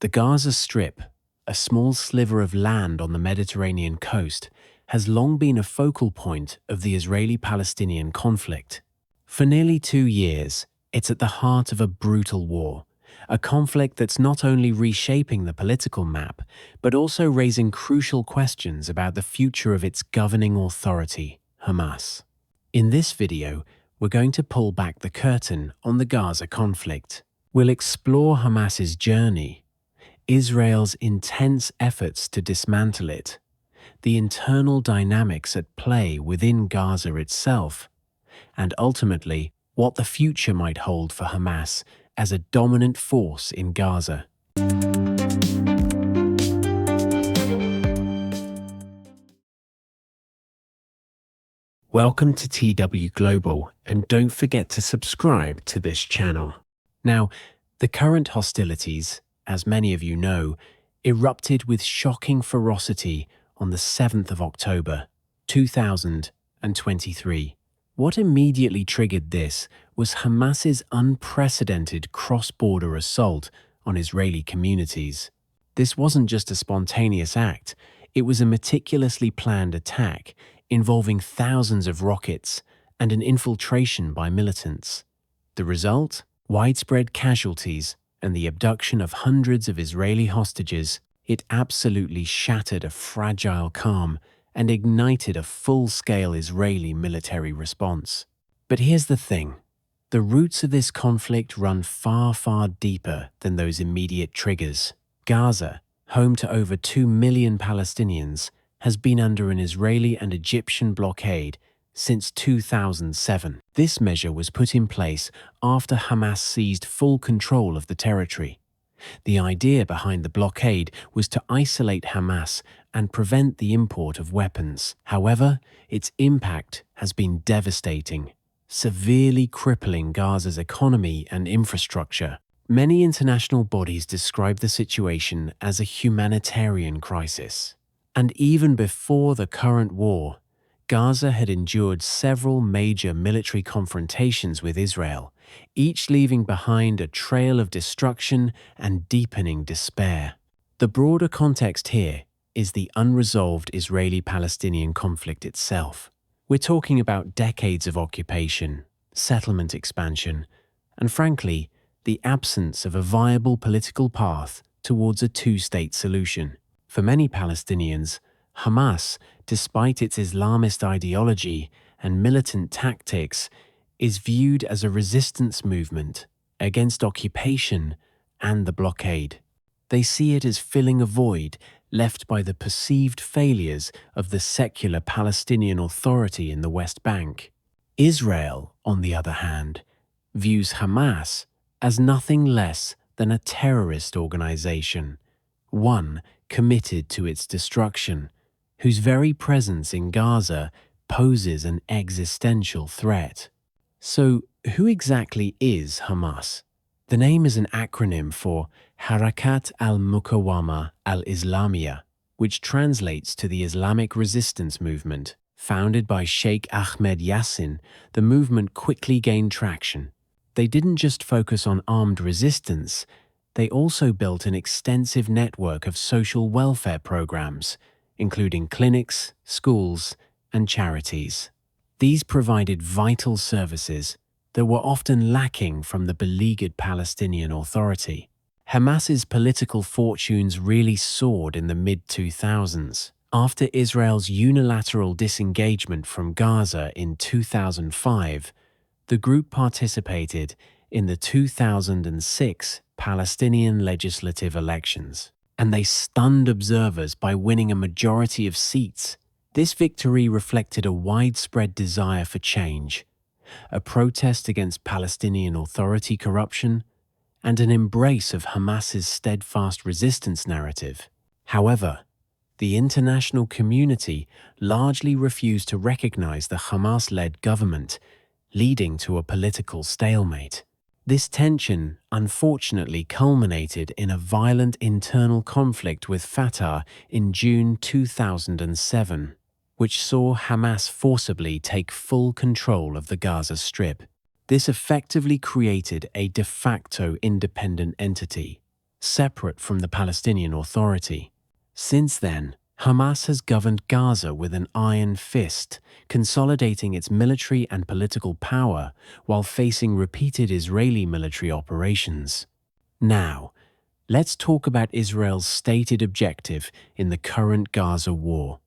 The Gaza Strip, a small sliver of land on the Mediterranean coast, has long been a focal point of the Israeli-Palestinian conflict. For nearly 2 years, it's at the heart of a brutal war, a conflict that's not only reshaping the political map, but also raising crucial questions about the future of its governing authority, Hamas. In this video, we're going to pull back the curtain on the Gaza conflict. We'll explore Hamas's journey, Israel's intense efforts to dismantle it, the internal dynamics at play within Gaza itself, and ultimately, what the future might hold for Hamas as a dominant force in Gaza. Welcome to TW Global, and don't forget to subscribe to this channel. Now, the current hostilities, as many of you know, erupted with shocking ferocity on the 7th of October, 2023. What immediately triggered this was Hamas's unprecedented cross-border assault on Israeli communities. This wasn't just a spontaneous act, it was a meticulously planned attack involving thousands of rockets and an infiltration by militants. The result? Widespread casualties and the abduction of hundreds of Israeli hostages. It absolutely shattered a fragile calm and ignited a full-scale Israeli military response. But here's the thing. The roots of this conflict run far, far deeper than those immediate triggers. Gaza, home to over 2 million Palestinians, has been under an Israeli and Egyptian blockade since 2007. This measure was put in place after Hamas seized full control of the territory. The idea behind the blockade was to isolate Hamas and prevent the import of weapons. However, its impact has been devastating, severely crippling Gaza's economy and infrastructure. Many international bodies describe the situation as a humanitarian crisis. And even before the current war, Gaza had endured several major military confrontations with Israel, each leaving behind a trail of destruction and deepening despair. The broader context here is the unresolved Israeli-Palestinian conflict itself. We're talking about decades of occupation, settlement expansion, and frankly, the absence of a viable political path towards a two-state solution. For many Palestinians, Hamas, despite its Islamist ideology and militant tactics, is viewed as a resistance movement against occupation and the blockade. They see it as filling a void left by the perceived failures of the secular Palestinian Authority in the West Bank. Israel, on the other hand, views Hamas as nothing less than a terrorist organization, one committed to its destruction, whose very presence in Gaza poses an existential threat. So, who exactly is Hamas? The name is an acronym for Harakat al-Muqawama al-Islamiyya, which translates to the Islamic Resistance Movement. Founded by Sheikh Ahmed Yassin, the movement quickly gained traction. They didn't just focus on armed resistance, they also built an extensive network of social welfare programs, including clinics, schools, and charities. These provided vital services that were often lacking from the beleaguered Palestinian Authority. Hamas's political fortunes really soared in the mid-2000s. After Israel's unilateral disengagement from Gaza in 2005, the group participated in the 2006 Palestinian legislative elections, and they stunned observers by winning a majority of seats. This victory reflected a widespread desire for change, a protest against Palestinian Authority corruption, and an embrace of Hamas's steadfast resistance narrative. However, the international community largely refused to recognize the Hamas-led government, leading to a political stalemate. This tension unfortunately culminated in a violent internal conflict with Fatah in June 2007, which saw Hamas forcibly take full control of the Gaza Strip. This effectively created a de facto independent entity, separate from the Palestinian Authority. Since then, Hamas has governed Gaza with an iron fist, consolidating its military and political power while facing repeated Israeli military operations. Now, let's talk about Israel's stated objective in the current Gaza war: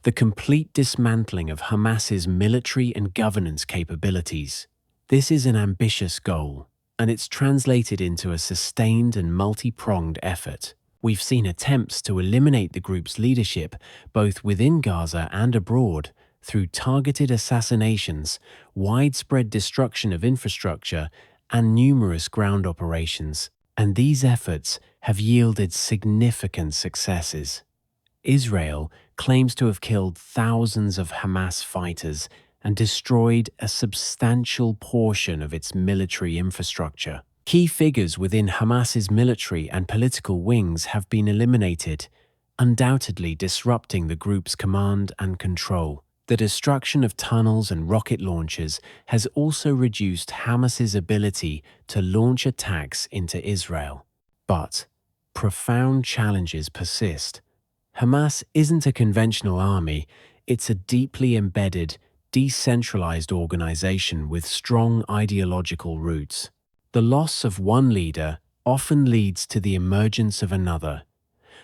the complete dismantling of Hamas's military and governance capabilities. This is an ambitious goal, and it's translated into a sustained and multi-pronged effort. We've seen attempts to eliminate the group's leadership, both within Gaza and abroad, through targeted assassinations, widespread destruction of infrastructure, and numerous ground operations. And these efforts have yielded significant successes. Israel claims to have killed thousands of Hamas fighters and destroyed a substantial portion of its military infrastructure. Key figures within Hamas's military and political wings have been eliminated, undoubtedly disrupting the group's command and control. The destruction of tunnels and rocket launchers has also reduced Hamas's ability to launch attacks into Israel. But profound challenges persist. Hamas isn't a conventional army, it's a deeply embedded, decentralized organization with strong ideological roots. The loss of one leader often leads to the emergence of another,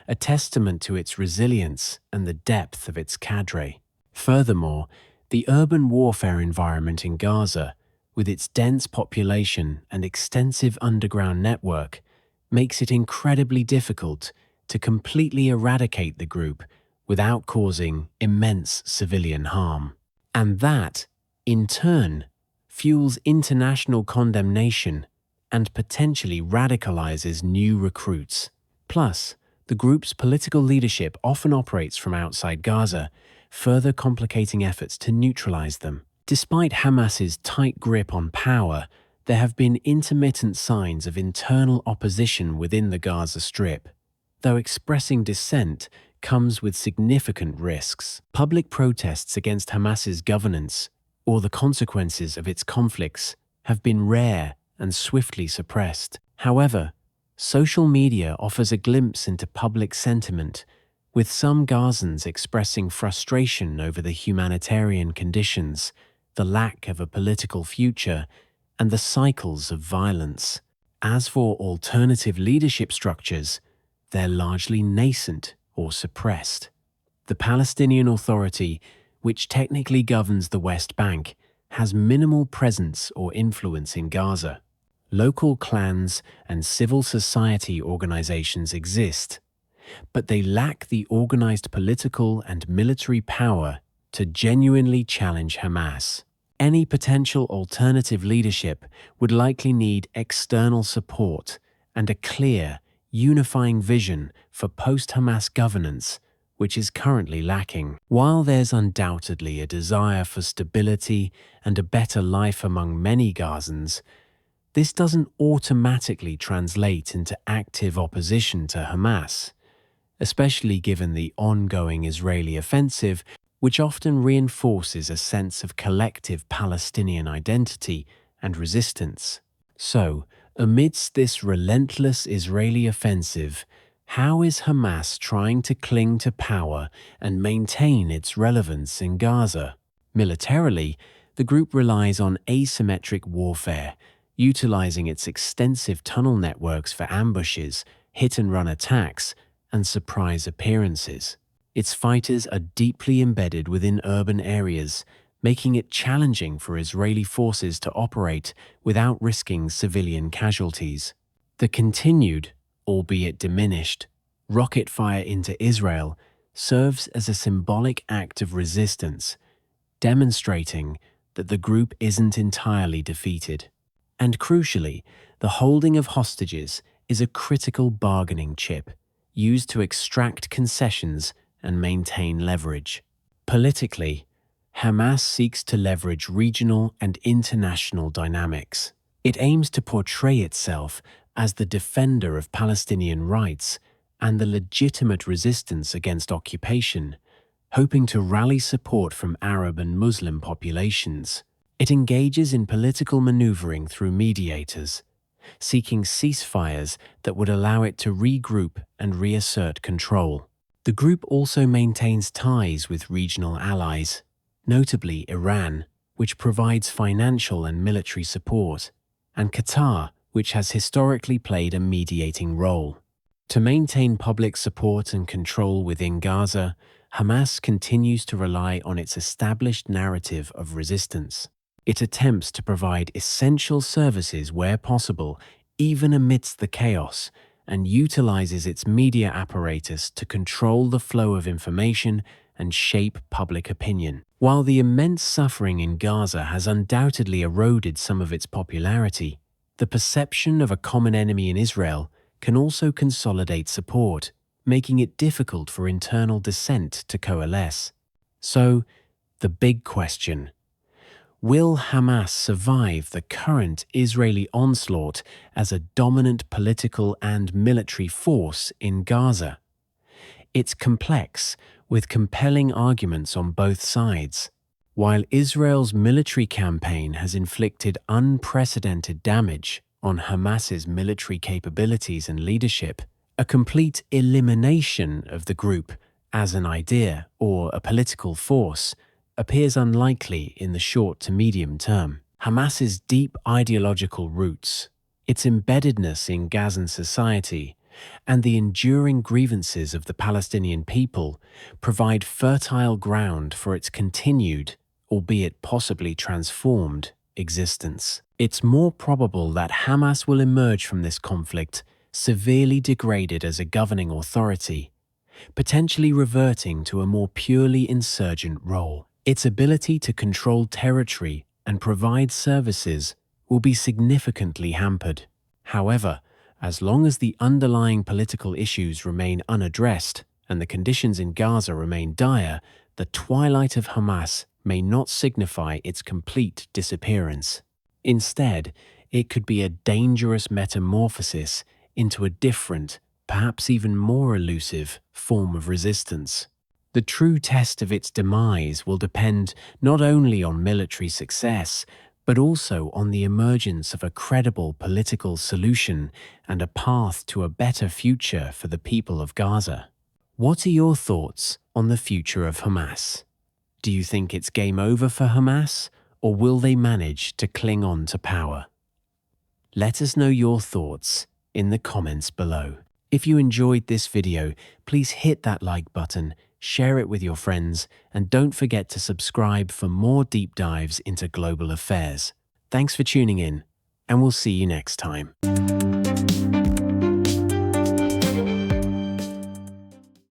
a testament to its resilience and the depth of its cadre. Furthermore, the urban warfare environment in Gaza, with its dense population and extensive underground network, makes it incredibly difficult to completely eradicate the group without causing immense civilian harm. And that, in turn, fuels international condemnation and potentially radicalizes new recruits. Plus, the group's political leadership often operates from outside Gaza, further complicating efforts to neutralize them. Despite Hamas's tight grip on power, there have been intermittent signs of internal opposition within the Gaza Strip. Though expressing dissent comes with significant risks, public protests against Hamas's governance or the consequences of its conflicts have been rare and swiftly suppressed. However, social media offers a glimpse into public sentiment, with some Gazans expressing frustration over the humanitarian conditions, the lack of a political future, and the cycles of violence. As for alternative leadership structures, they're largely nascent or suppressed. The Palestinian Authority, which technically governs the West Bank, has minimal presence or influence in Gaza. Local clans and civil society organizations exist, but they lack the organized political and military power to genuinely challenge Hamas. Any potential alternative leadership would likely need external support and a clear, unifying vision for post-Hamas governance, which is currently lacking. While there's undoubtedly a desire for stability and a better life among many Gazans, this doesn't automatically translate into active opposition to Hamas, especially given the ongoing Israeli offensive, which often reinforces a sense of collective Palestinian identity and resistance. So, amidst this relentless Israeli offensive, how is Hamas trying to cling to power and maintain its relevance in Gaza? Militarily, the group relies on asymmetric warfare, utilizing its extensive tunnel networks for ambushes, hit-and-run attacks, and surprise appearances. Its fighters are deeply embedded within urban areas, making it challenging for Israeli forces to operate without risking civilian casualties. The continued, albeit diminished, rocket fire into Israel serves as a symbolic act of resistance, demonstrating that the group isn't entirely defeated. And crucially, the holding of hostages is a critical bargaining chip, used to extract concessions and maintain leverage. Politically, Hamas seeks to leverage regional and international dynamics. It aims to portray itself as the defender of Palestinian rights and the legitimate resistance against occupation, hoping to rally support from Arab and Muslim populations. It engages in political maneuvering through mediators, seeking ceasefires that would allow it to regroup and reassert control. The group also maintains ties with regional allies, notably Iran, which provides financial and military support, and Qatar, which has historically played a mediating role. To maintain public support and control within Gaza, Hamas continues to rely on its established narrative of resistance. It attempts to provide essential services where possible, even amidst the chaos, and utilizes its media apparatus to control the flow of information and shape public opinion. While the immense suffering in Gaza has undoubtedly eroded some of its popularity, the perception of a common enemy in Israel can also consolidate support, making it difficult for internal dissent to coalesce. So, the big question: will Hamas survive the current Israeli onslaught as a dominant political and military force in Gaza? It's complex, with compelling arguments on both sides. While Israel's military campaign has inflicted unprecedented damage on Hamas's military capabilities and leadership, a complete elimination of the group as an idea or a political force appears unlikely in the short to medium term. Hamas's deep ideological roots, its embeddedness in Gazan society, and the enduring grievances of the Palestinian people provide fertile ground for its continued, albeit possibly transformed, existence. It's more probable that Hamas will emerge from this conflict severely degraded as a governing authority, potentially reverting to a more purely insurgent role. Its ability to control territory and provide services will be significantly hampered. However, as long as the underlying political issues remain unaddressed and the conditions in Gaza remain dire, the twilight of Hamas may not signify its complete disappearance. Instead, it could be a dangerous metamorphosis into a different, perhaps even more elusive, form of resistance. The true test of its demise will depend not only on military success, but also on the emergence of a credible political solution and a path to a better future for the people of Gaza. What are your thoughts on the future of Hamas? Do you think it's game over for Hamas, or will they manage to cling on to power? Let us know your thoughts in the comments below. If you enjoyed this video, please hit that like button, share it with your friends, and don't forget to subscribe for more deep dives into global affairs. Thanks for tuning in, and we'll see you next time.